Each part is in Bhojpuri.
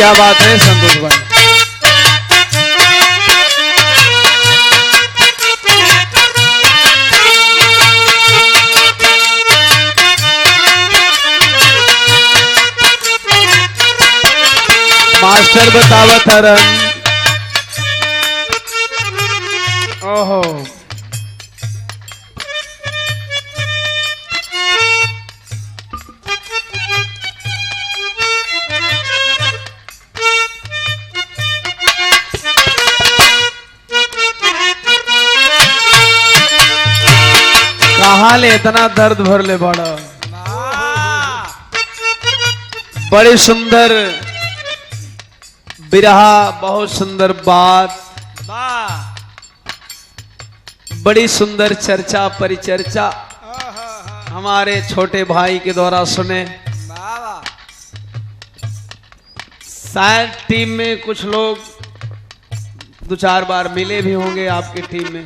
क्या बात है संतोष भाई। मास्टर बतावत हरन। ओहो कहाँ ले इतना दर्द भर ले बड़ा। बड़ी सुंदर बिरहा, बहुत सुंदर बात, बड़ी सुंदर चर्चा परिचर्चा हमारे छोटे भाई के द्वारा सुने। शायद टीम में कुछ लोग दो चार बार मिले भी होंगे आपकी टीम में।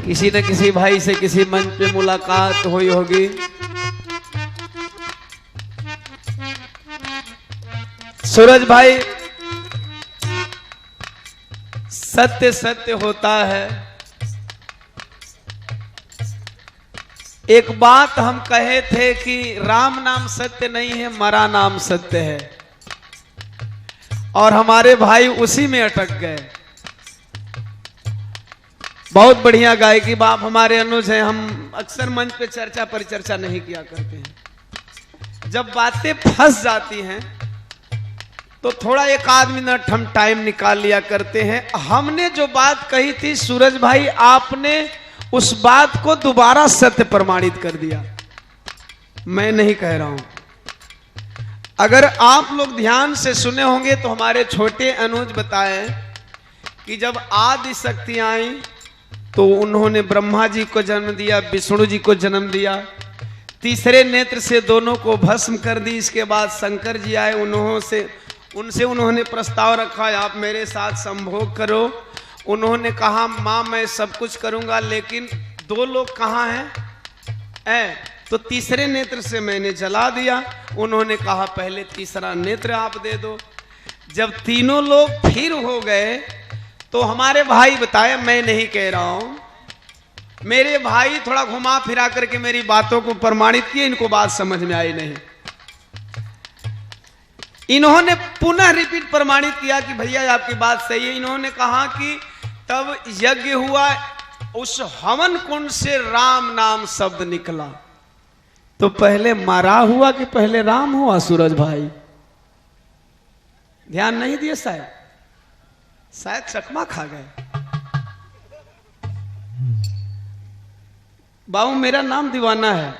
किसी न किसी भाई से किसी मंच पे मुलाकात हुई होगी। सूरज भाई, सत्य सत्य होता है। एक बात हम कहे थे कि राम नाम सत्य नहीं है, मरा नाम सत्य है, और हमारे भाई उसी में अटक गए। बहुत बढ़िया गायकी बाप हमारे अनुज हैं। हम अक्सर मंच पे चर्चा परिचर्चा नहीं किया करते हैं। जब बातें फंस जाती हैं तो थोड़ा एक आध मिनट हम टाइम निकाल लिया करते हैं। हमने जो बात कही थी सूरज भाई, आपने उस बात को दोबारा सत्य प्रमाणित कर दिया। मैं नहीं कह रहा हूं। अगर आप लोग ध्यान से सुने होंगे तो हमारे छोटे अनुज बताए कि जब आदि शक्ति आई तो उन्होंने ब्रह्मा जी को जन्म दिया, विष्णु जी को जन्म दिया, तीसरे नेत्र से दोनों को भस्म कर दी। इसके बाद शंकर जी आए, उनसे उन्होंने प्रस्ताव रखा, आप मेरे साथ संभोग करो। उन्होंने कहा माँ मैं सब कुछ करूंगा, लेकिन दो लोग कहाँ हैं? तो तीसरे नेत्र से मैंने जला दिया। उन्होंने कहा पहले तीसरा नेत्र आप दे दो। जब तीनों लोग फिर हो गए तो हमारे भाई बताए, मैं नहीं कह रहा हूं, मेरे भाई थोड़ा घुमा फिरा करके मेरी बातों को प्रमाणित किए। इनको बात समझ में आई नहीं। इन्होंने पुनः रिपीट प्रमाणित किया कि भैया आपकी बात सही है। इन्होंने कहा कि तब यज्ञ हुआ, उस हवन कुंड से राम नाम शब्द निकला। तो पहले मारा हुआ कि पहले राम हुआ? सूरज भाई ध्यान नहीं दिए, शायद चकमा खा गए। बाबू मेरा नाम दीवाना है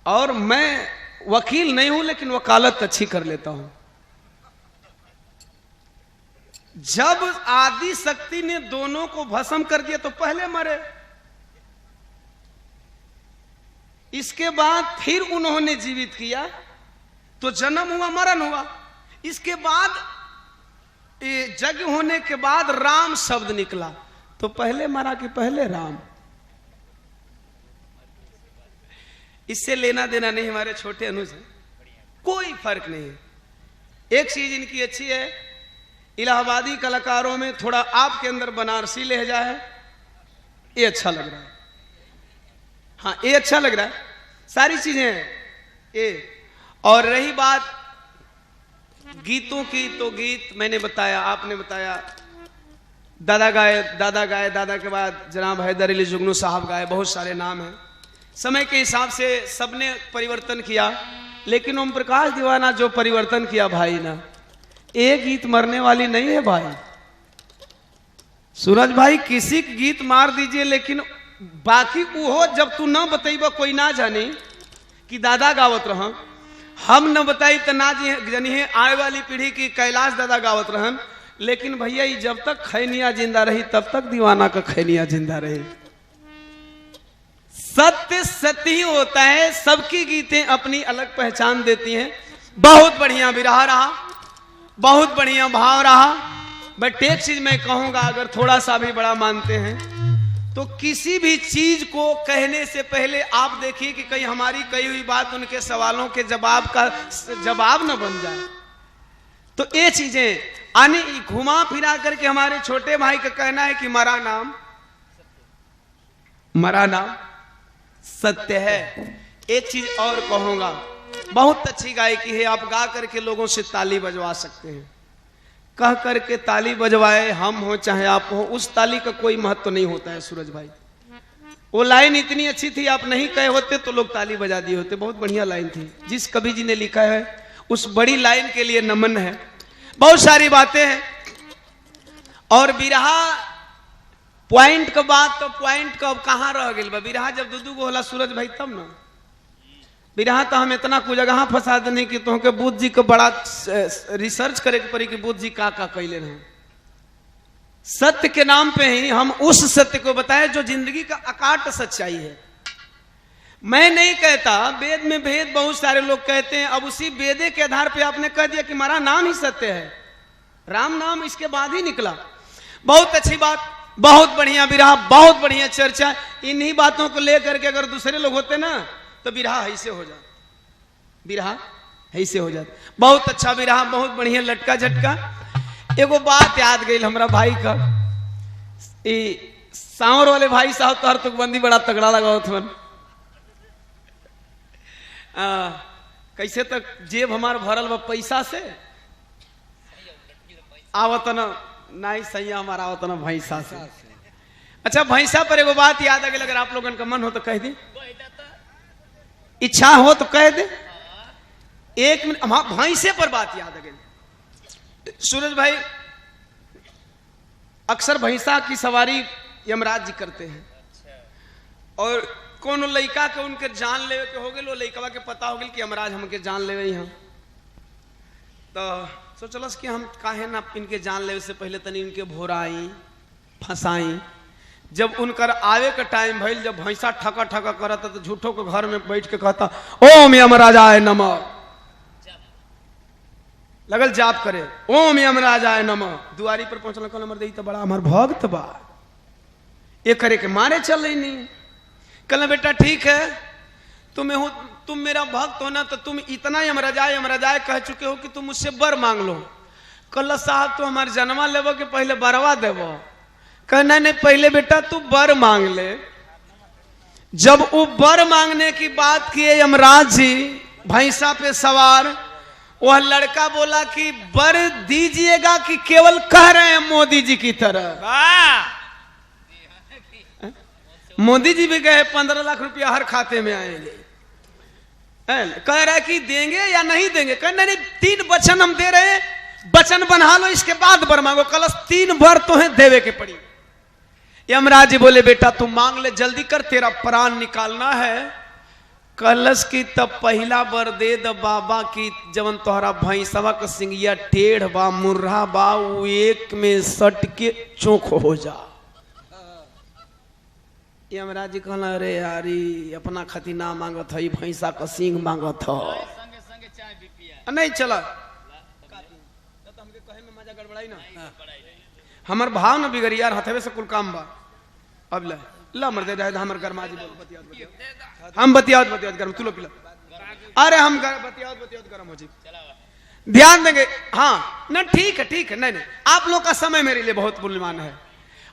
और मैं वकील नहीं हूं, लेकिन वकालत अच्छी कर लेता हूं। जब आदि शक्ति ने दोनों को भस्म कर दिया तो पहले मरे, इसके बाद फिर उन्होंने जीवित किया तो जन्म हुआ, मरण हुआ। इसके बाद यज्ञ होने के बाद राम शब्द निकला। तो पहले मरा कि पहले राम? इससे लेना देना नहीं। हमारे छोटे अनुज हैं, कोई फर्क नहीं है। एक चीज इनकी अच्छी है, इलाहाबादी कलाकारों में थोड़ा आपके अंदर बनारसी लहजा है, ये अच्छा लग रहा है। हाँ ये अच्छा लग रहा है, सारी चीजें हैं ये। और रही बात गीतों की, तो गीत मैंने बताया, आपने बताया, दादा गाए, दादा के बाद जनाब हैदर अली जुगनू साहब गाए, बहुत सारे नाम हैं। समय के हिसाब से सबने परिवर्तन किया, लेकिन ओम प्रकाश दीवाना जो परिवर्तन किया भाई ना, एक गीत मरने वाली नहीं है भाई। सूरज भाई किसी गीत मार दीजिए, लेकिन बाकी वो जब तू ना बताइबा कोई ना जाने कि दादा गावत रहा, हम न बताई तो ना जानी है आए वाली पीढ़ी की कैलाश दादा गावत रहन। लेकिन भैया जब तक खैनिया जिंदा रही तब तक दीवाना का खैनिया जिंदा रही। सत्य सत्य ही होता है। सबकी गीतें अपनी अलग पहचान देती हैं। बहुत बढ़िया बिरहा रहा, बहुत बढ़िया भाव रहा। बट एक चीज मैं कहूंगा, अगर थोड़ा सा भी बड़ा मानते हैं तो किसी भी चीज को कहने से पहले आप देखिए कि कहीं हमारी कही हुई बात उनके सवालों के जवाब का जवाब न बन जाए। तो ये चीजें आने घुमा फिरा करके हमारे छोटे भाई का कहना है कि मरा नाम सत्य है। एक चीज और कहूंगा, बहुत अच्छी गायकी है, आप गा करके लोगों से ताली बजवा सकते हैं। कह करके ताली बजवाए, हम हो चाहे आप हो, उस ताली का कोई महत्व नहीं होता है सूरज भाई। वो लाइन इतनी अच्छी थी, आप नहीं कहे होते तो लोग ताली बजा दिए होते। बहुत बढ़िया लाइन थी, जिस कवि जी ने लिखा है उस बड़ी लाइन के लिए नमन है। बहुत सारी बातें हैं और बिरहा पॉइंट का बात, तो पॉइंट कब कहाँ रह गई बा। बिरहा जब दू गो होला सूरज भाई तब ना बिरहा तो हम इतना कुछ जगह फंसा देने की तो बुद्ध जी को बड़ा रिसर्च करे के पड़ी कि बुद्ध जी का कैले रहे। सत्य के नाम पे ही हम उस सत्य को बताए जो जिंदगी का अकाट सच्चाई है। मैं नहीं कहता, वेद में भेद बहुत सारे लोग कहते हैं। अब उसी वेदे के आधार पे आपने कह दिया कि हमारा नाम ही सत्य है, राम नाम इसके बाद ही निकला। बहुत अच्छी बात, बहुत बढ़िया बिरहा, बहुत बढ़िया चर्चा। इन्हीं बातों को लेकर के अगर दूसरे लोग होते ना तो बिरहा ऐसे हो जाता, बिरहा ऐसे हो जाता। बहुत अच्छा बिरहा, बहुत बढ़िया लटका झटका। एगो बात याद गई हमरा भाई का, सांवर वाले भाई साहब तो हर तुकबंदी बड़ा तगड़ा लगा थन। कैसे तक जेब हमार भरल बा पैसा से, आवत न नहीं सही हमारा आवत न भैंसा से। अच्छा भैंसा पर एगो बात याद आ गई, अगर आप लोगन का मन हो तो कह दी, इच्छा हो तो कह दे। एक मिनट, भैंसे पर बात याद आ गई। सूरज भाई अक्सर भैंसा की सवारी यमराज जी करते हैं और कौन लड़का के उनके जान लेवे के हो गए, वो लड़का के पता हो गई कि यमराज हमके जान लेवे यहाँ। तो सोचलस कि हम काहे ना इनके जान लेवे से पहले तनी इनके भोराई फंसाई। जब उनकर आवे का टाइम भइल, जब भैंसा ठका ठका करता तो झूठो के घर में बैठ के कहता ओम यमराजाय नमः, लगल जाप करे ओम यमराजाय नमः। दुआरी पर पहुंचल, कल नंबर दे तो बड़ा हमार भक्त बा, ये करे के मारे चल रही नहीं। कल बेटा ठीक है, तुम मेरा भक्त हो ना, तो तुम इतना यमराजाय यमराजाय कह चुके हो कि तुम मुझसे बर मांग लो। कल साहब तो हमारे जन्मा लेवो के पहले बरवा देवो। कहना नहीं, पहले बेटा तू बर मांग ले। जब वो बर मांगने की बात किए यमराज जी भैंसा पे सवार, वह लड़का बोला कि बर दीजिएगा कि केवल कह रहे हैं मोदी जी की तरह। मोदी जी भी गए 15 लाख रुपया हर खाते में आएंगे। कह रहा है कि देंगे या नहीं देंगे। कहना नहीं, 3 वचन हम दे रहे हैं, वचन बना लो, इसके बाद बर मांगो। कलश 3 बर तो है देवे के पड़ी। यमराज जी बोले बेटा तू मांग ले, जल्दी कर, तेरा प्राण निकालना है। कलश की तब पहला बर दे द बाबा की, जवन तोहरा भैंसवा का सिंगिया टेढ़ बा मुर्रा बा, वो एक में सट के चौक हो जा। यमराज जी कहला अरे यारी अपना खातिर ना मांगत है, भैंसा का सिंह मांगत है। नहीं चला मजा गड़बड़ाई ना, हमार भाव न बिगड़ी यार, हथवे से कुल काम बा। अब ला मर दे रहे हमर गरमा जी बोल बतियात हम बतियात गरम तू लो पिला। अरे हम बतियात गरम हो जी, ध्यान देंगे। हाँ ना ठीक है नहीं आप लोग का समय मेरे लिए बहुत मूल्यवान है।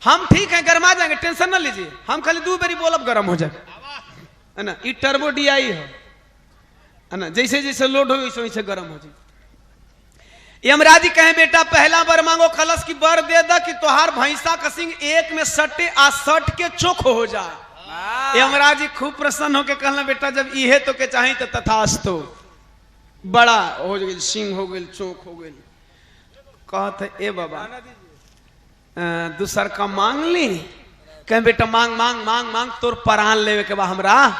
हम ठीक है गरमा जाएंगे, टेंशन ना लीजिए। हम खाली 2 बारी बोलब गरम हो जाए, है ना। ये टर्बो DI है ना, जैसे जैसे लोड हो वैसे वैसे गरम हो जाए। यमराज जी कहे बेटा पहला बर मांगो, कलश की बर दे दा कि तोहार भैंसा का सिंह एक में सटे आ सट के चोख हो जाए। यमराज जी खूब प्रसन्न होके कहना बेटा जब इहे तो के चाहिए तो तथास्तु। बड़ा हो गई, सिंह हो गई, चोख हो गई। कहते ए बाबा दूसर का मांग ली। कहे बेटा मांग मांग मांग मांग, तोर प्राण लेवे के बा हमरा।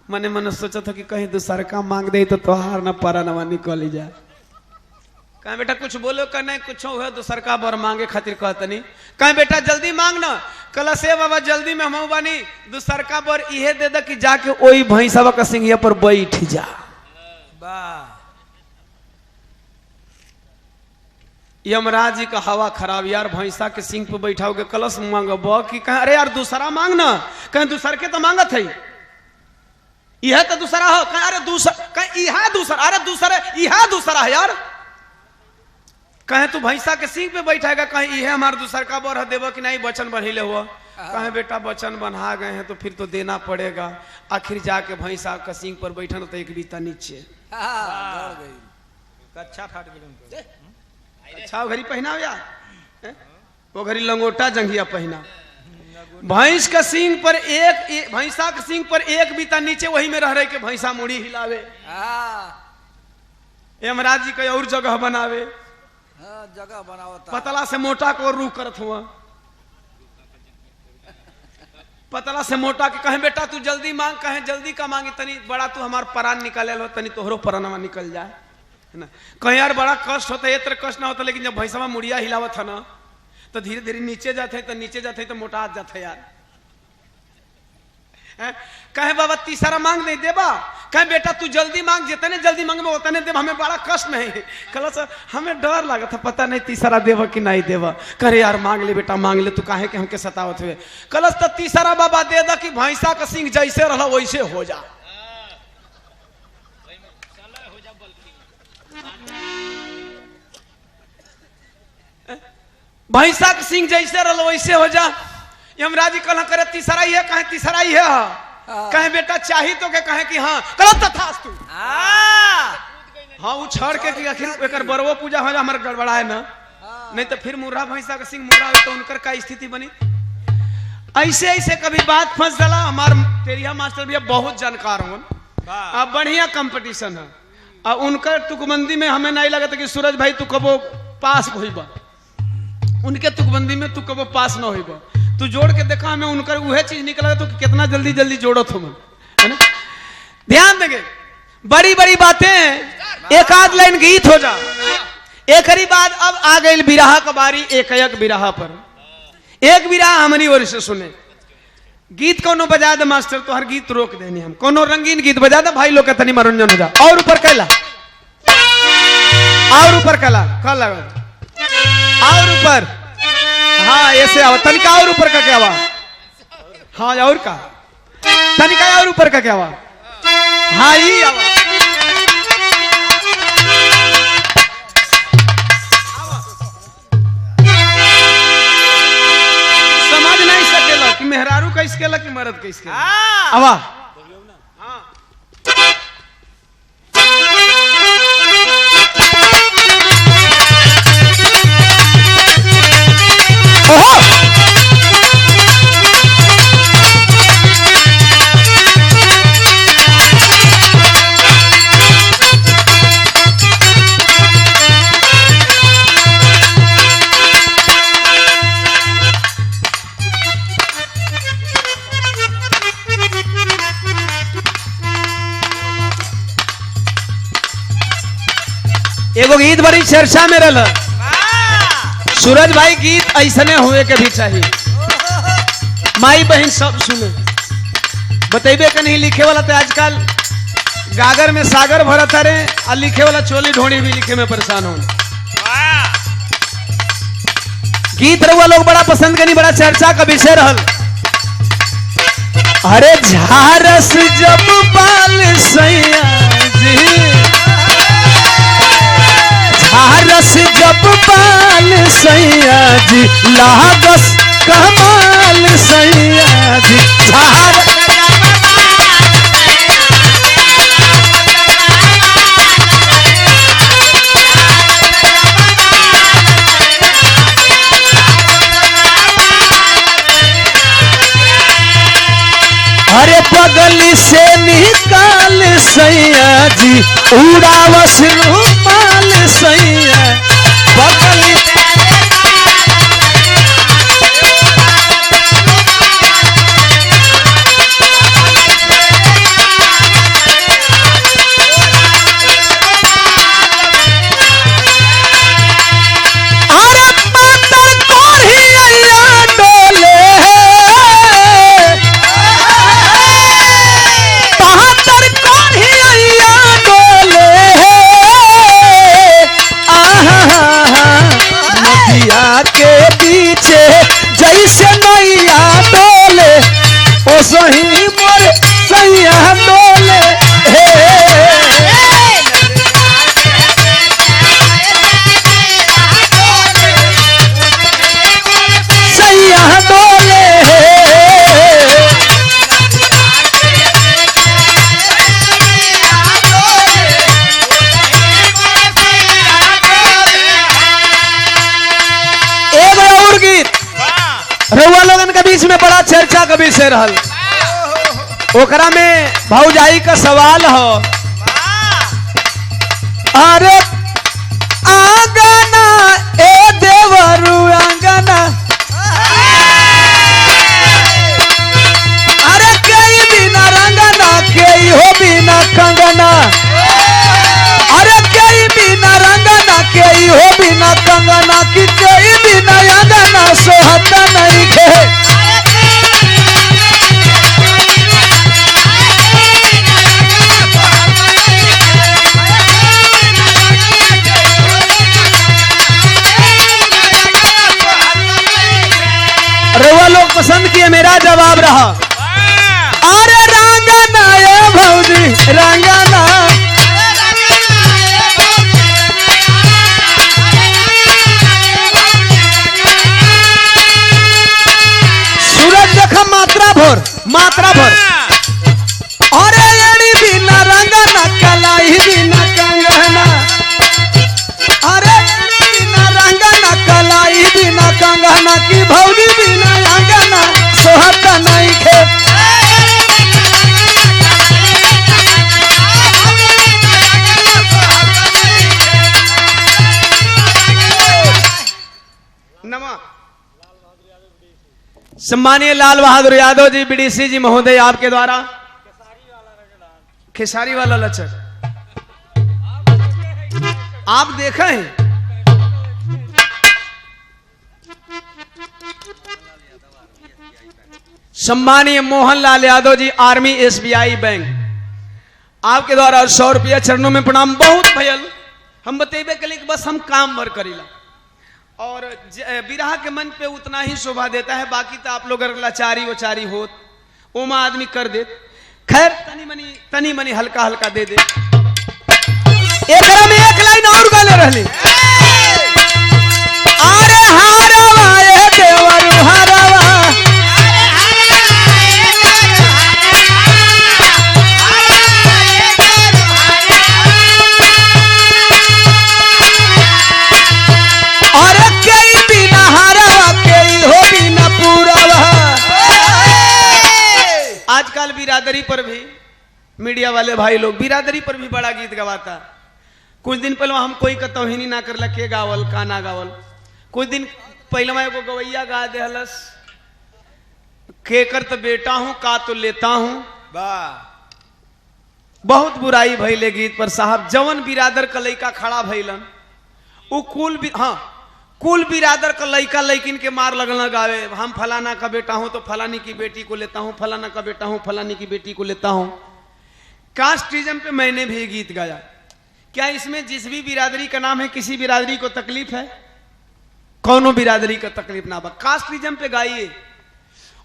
मने मने सोचा था कि कहीं दूसर का मांग दे तो तोहार न प्राणवा निकल जाए। कहे बेटा कुछ बोलो, कह नहीं कुछ हो, दूसर का बर मांगे खातिर कहतनी। कहे बेटा जल्दी मांग ना। कल से बाबा जल्दी में हम बानी, दूसर का बर इहे दे दा कि जाके ओई भैंसवा का सिंगिया पर बैठ जा। यमराज जी का हवा खराब, यार भैंसा के सिंह पे बैठा के कलश मांगब कि कहे अरे यार दूसरा मांग ना, कहे दूसर के तो मांगत है, यह तो दूसरा हो, कहे अरे दूसरा, कहे यह दूसरा, अरे दूसरा यह दूसरा है यार, कहे तू भैंसा के सिंह पे बैठाएगा, कहे यह हमारे दूसर का बर देव कि नहीं वचन बढ़िले हुआ, कहे बेटा वचन बना गए हैं तो फिर तो देना पड़ेगा। आखिर जाके भैंसा का सिंह पर बैठा तो एक बीता नीचे अच्छा फाट गई, अच्छा घड़ी पहना यार, वो घड़ी लंगोटा जंघिया पहना, भैंस का सिंह पर एक भैंसा के सिंह पर एक बीता नीचे, वही में रह रहे के भैंसा मुड़ी हिलावे, यमराज जी का और जगह बनावे, जगह बनाओ पतला से मोटा को रूह करत हुआ, पतला से मोटा के कहे बेटा तू जल्दी मांग, कहे जल्दी का मांगी, तनी बड़ा तू हमार परान निकाले लो, तनी तोहरो परानवा निकल जाए, है ना, कहे यार बड़ा कष्ट होता है, इतना कष्ट ना होता, लेकिन जब भैंसवा मुड़िया हिलावत है ना तो धीरे धीरे नीचे जाते तो नीचे जाते तो मोटा जाते यार, कहे बाबा तीसरा मांग नहीं देबा, कहे बेटा तू जल्दी मांग, जितने जल्दी मांगबे उतने देव, हमें बड़ा कष्ट नहीं, कल हमें डर लगा था, पता नहीं तीसरा देव कि नहीं देव, करे यार मांग ले बेटा मांग ले, तू काहे के हमके सतावत हुए, कलस तो तीसरा बाबा दे दा कि भैंसा का सिंह जैसे रहा वैसे हो जा, भैंसा का सिंह जैसे रहा वैसे हो जा। यमराज जी कहला करे तीसरा ही है, कहे तीसरा ही है, कहे बेटा चाहिए तो के कहे कि हाँ, कल तथास्तु, हाँ वो छड़ के कि आखिर एक बरवो पूजा हो जा हमारे गड़बड़ा है ना, नहीं तो फिर मुर्रा भैंसा का सिंह मुर्रा हो तो उनकर का स्थिति बनी। ऐसे ऐसे कभी बात फंस जाला। हमार तेरिया मास्टर भैया बहुत जानकार हो, अब बढ़िया कंपटीशन है, और उनकर तुकबंदी में हमें नहीं लगा था कि सूरज भाई तू कबो पास होइबा, उनके तुकबंदी में तू कबो पास ना होइबा, तू जोड़ के देखा हमें उनकर वह चीज निकला तो कितना जल्दी जल्दी जोड़त हो, है ना। ध्यान देंगे बड़ी बड़ी बातें, एक आध लाइन गीत हो जा, एक ही बात। अब आ गई बिरहा का बारी, एक एक बिरहा पर, एक बिरहा हमारी ओर से सुने। गीत कोनो बजा दे मास्टर, तो हर गीत रोक देनी हम, कोनो रंगीन गीत बजा दे भाई लोग का तनी मनोरंजन हो जा। और ऊपर कैला, और ऊपर कैला कल लगा, और ऊपर, हाँ ऐसे आवा, तनिका और ऊपर का क्या हुआ, हाँ और का तनिका और ऊपर का क्या हुआ, हाँ ही आवा, समझ नहीं सकेला कि मेहरारू का इसकेला कि मर्द का इसकेला, आवा एगो गीत बड़ी चर्चा में रहा, सूरज भाई गीत ऐसने हुए के भी चाहिए, माई बहन सब सुने, बतेबे के नहीं लिखे वाला तो आजकल गागर में सागर भरत रे, और लिखे वाला चोली ढोड़ी भी लिखे में परेशान हो। गीत रहुआ लोग बड़ा पसंद करनी, बड़ा चर्चा का विषय रहल। अरे झारस जब बाल सैया जी, झारस जब बाल सैया जी, लागस कमाल सैया जी, झारस अरे बगली से निकाल सैया जी, उड़ावस रूमाल सैया, बगली रउआ लोगन के बीच में बड़ा चर्चा कभी से रहल, ओकरा में भौजाई का सवाल हो। अरे आंगना ए देवरू आंगना, अरे कई बिना रंगना कई हो बिना कंगना, अरे कई बिना रंगना कई हो बिना कंगना की कई बिना अंगना सोहता नहीं खे। रउआ लोग पसंद किए, मेरा जवाब रहा अरे रंगना ये भौजी रंगना। सूरज देखा मात्रा भर अरे एड़ी बिना रंगना कलाई बिना कंगना, अरे एड़ी बिना रंगना कलाई बिना कंगना की भौजी बिना अंगना सोहता नहीं खे। सम्मानीय लाल बहादुर यादव जी बीडीसी जी महोदय, आपके द्वारा खेसारी वाला लचक आप देखे हैं। सम्मानीय Mohanlal Yadav ji army SBI bank, आपके द्वारा 100 रुपया चरणों में प्रणाम। बहुत भयल हम बतेबे के लिए बस हम काम भर करीला और बिरहा के मन पे उतना ही शोभा देता है, बाकी तो आप लोग अगर लाचारी वचारी होत ओमा आदमी कर दे। खैर तनी मनी हल्का हल्का दे दे। एकरा में एक लाइन और गाले रहली, अरे हारवा ए देवरू हारवा, अरे कई बिना हारवा कई हो बिना पूरवा। आजकल बिरादरी पर भी मीडिया वाले भाई लोग बिरादरी पर भी बड़ा गीत गवाता। कुछ दिन पहले हम कोई का तौहीनी ना करला के गावल का ना गावल। कुछ दिन पहले मैं एगो गवैया गा देहलस, केकर तो बेटा हूं का तो लेता हूं। बहुत बुराई भइले गीत पर साहब। जवन बिरादर का लइका खड़ा भइलन उ कुल बिरादर का लइका लइकिन के मार लगना गावे, हम फलाना का बेटा हूं तो फलानी की बेटी को लेता हूं, फलाना का बेटा हूं फलानी की बेटी को लेता हूं। कास्टिज्म पे मैंने भी गीत गाया। क्या इसमें जिस भी बिरादरी का नाम है किसी बिरादरी को तकलीफ है? कौनो बिरादरी का तकलीफ ना बा। कास्टिज्म पे गाइए,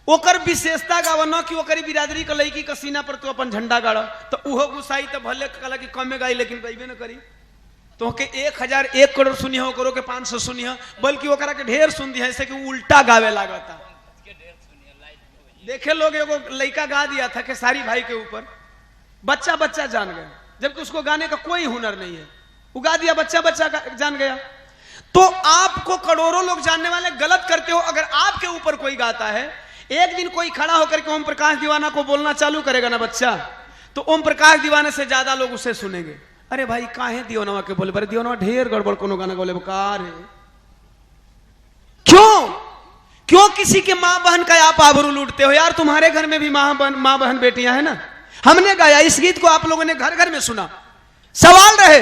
ओकर विशेषता गावनो कि ओकरी बिरादरी का लड़की का सीना पर तो अपन झंडा गाड़ा तो उहो गुसाई तो भले कला कि कम में गाई लेकिन गईबे न करी। तो के 1001 करोड़ सुनिया करो के 500 सुनिया, बल्कि ओकरा के ढेर सुन दिया ऐसे कि उल्टा गावे लागता। देखे लोग एगो लड़का गा दिया था खेसारी भाई के ऊपर, बच्चा बच्चा जान गया, जबकि उसको गाने का कोई हुनर नहीं है। वो गा दिया, बच्चा बच्चा जान गया। तो आपको करोड़ों लोग जानने वाले गलत करते हो। अगर आपके ऊपर कोई गाता है, एक दिन कोई खड़ा होकर के ओम प्रकाश दीवाना को बोलना चालू करेगा ना बच्चा, तो ओम प्रकाश दीवाने से ज्यादा लोग उसे सुनेंगे। अरे भाई काहे दियोनवा के बोले, पर दियोनवा ढेर गड़बड़ कोनो गाना बोले बेकार है। क्यों किसी के माँ बहन का आप आबरू लूटते हो? यार तुम्हारे घर में भी माँ बहन बेटियां हैं ना। हमने गाया इस गीत को, आप लोगों ने घर घर में सुना। सवाल रहे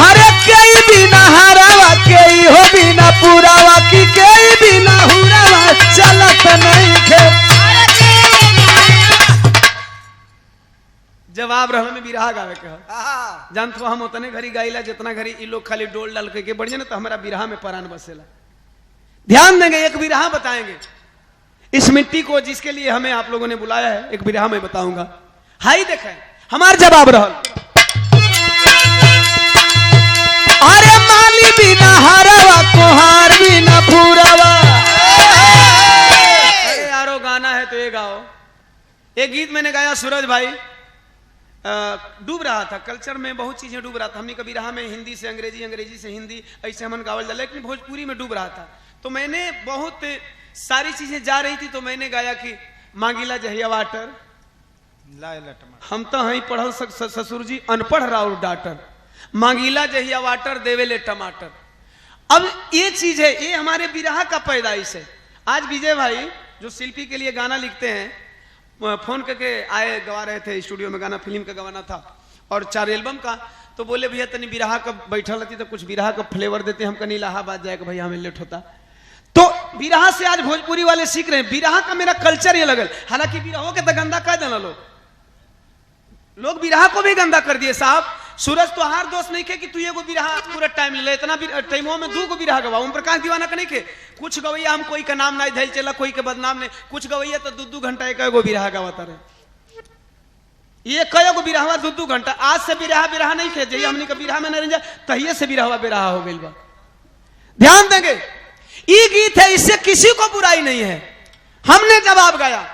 अरे कई बिना हरावा कई हो बिना पुरावा की कई बिना हुरावा चलत नहीं खे। जवाब रहा में बिरहा गावे के जानत हो। हम उतने घरी गाइला जितना घरी ई लोग खाली डोल डाल के बढ़िया ना, तो हमारा बिरहा में परान बसेला। ध्यान देंगे, एक बिरहा बताएंगे इस मिट्टी को जिसके लिए हमें आप लोगों ने बुलाया है। एक बिरहा में बताऊंगा। हाई देखें हमार जवाब रहल, अरे माली बिना हरावा कोहार बिना पूरावा। अरे यारो गाना है तो ये गाओ। एक गीत मैंने गाया सूरज भाई, डूब रहा था, कल्चर में बहुत चीजें डूब रहा था। हमने कभी रहा में हिंदी से अंग्रेजी, अंग्रेजी से हिंदी, ऐसे हमन गावल जा, लेकिन भोजपुरी में डूब रहा था। तो मैंने बहुत सारी चीजें जा रही थी, तो मैंने गाया कि मांगीला जहिया वाटर, हम तो हई पढ़ल ससुर जी अनपढ़ राउर डाटर, मांगीला जहिया वाटर देवेले टमाटर। अब ये चीज है, ये हमारे बिरहा का पैदाइश है। आज विजय भाई जो शिल्पी के लिए गाना लिखते हैं, फोन करके आए, गवा रहे थे स्टूडियो में गाना, फिल्म का गवाना था और 4 एल्बम का। तो बोले भैया तनी बिरहा का बैठल रहती तो कुछ बिरहा का फ्लेवर देते, हम कहीं इलाहाबाद जाएगा भैया, हमें लेट होता। तो बिरहा से आज भोजपुरी वाले सीख रहे हैं। बिरहा का मेरा कल्चर ये लगल, हालांकि बिरहों के तो गंदा कर देना लोग बिरहा को भी गंदा कर दिए साहब। सूरज तो हार दोस्त नहीं के कि तू एगो बिरहा पूरा टाइम ले, इतना टाइमों में 2 गो बिरहा गवा। ओम प्रकाश दीवाना का नहीं के, कुछ गवैया हम कोई का नाम नहीं धैल चला, कोई के बदनाम नहीं, कुछ गवैया तो 2-2 घंटा एक एगो बिरहा गवाता रहे। ये कई गो बिरहवा 2-2 घंटा। आज से बिरहा नहीं खे, जहिया हमने का बिरहा में नहीं जा, तहिए से बिरहा हो गई बा। ध्यान देंगे, ये गीत है, इससे किसी को बुराई नहीं है। हमने जवाब गाया